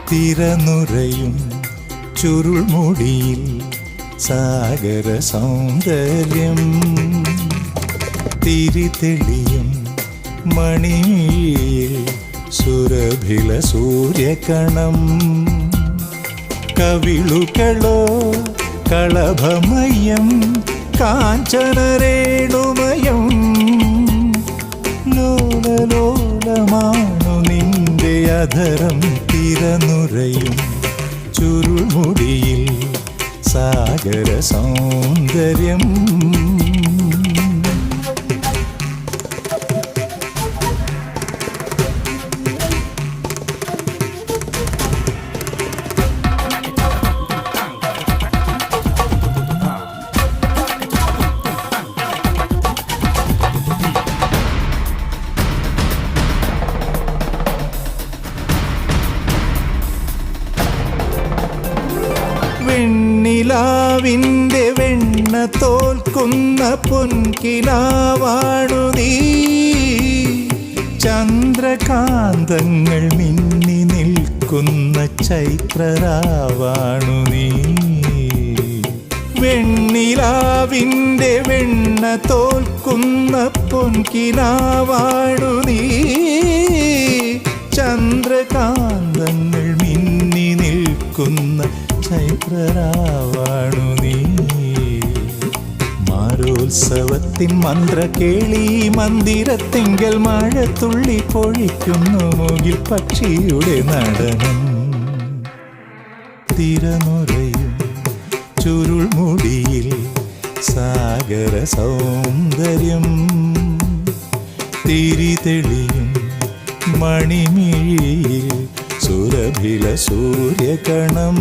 തിരനുറയും ചുരുൾമുടിയിൽ സാഗര സൗന്ദര്യം, തിരിതെളിയും മണിയിൽ സുരഭില സൂര്യകണം, കവിളുകളോ കളഭമയം കാഞ്ചനരേണുമയം, ലോലലോലമാണു നിന്റെ അധരം. തിരനുറയും ചുരുൾമുടിയിൽ സാഗര സൗന്ദര്യം. വെണ്ണിലാവിൻ്റെ വെണ്ണ തോൽക്കുന്ന പൊൻകിനാവാണു നീ, ചന്ദ്രകാന്തങ്ങൾ മിന്നി നിൽക്കുന്ന ചൈത്രരാവാണു നീ. വെണ്ണിലാവിൻ്റെ വെണ്ണ തോൽക്കുന്ന പൊൻകിനാവാണു നീ, ചന്ദ്രകാന്തങ്ങൾ മിന്നി നിൽക്കുന്ന ചൈത്രരാവാണു നീ. മാരോത്സവത്തിൻ മന്ത്രകേളി മന്ദിരത്തിങ്കൽ മഴത്തുള്ളി പൊഴിക്കുന്നു മുകിൽ പക്ഷിയുടെ നടനം. തിരനുറയും ചുരുൾമുടിയിൽ സാഗര സൗന്ദര്യം, തിരിതെളിയും മണിമിഴിയിൽ സുരഭില സൂര്യകണം.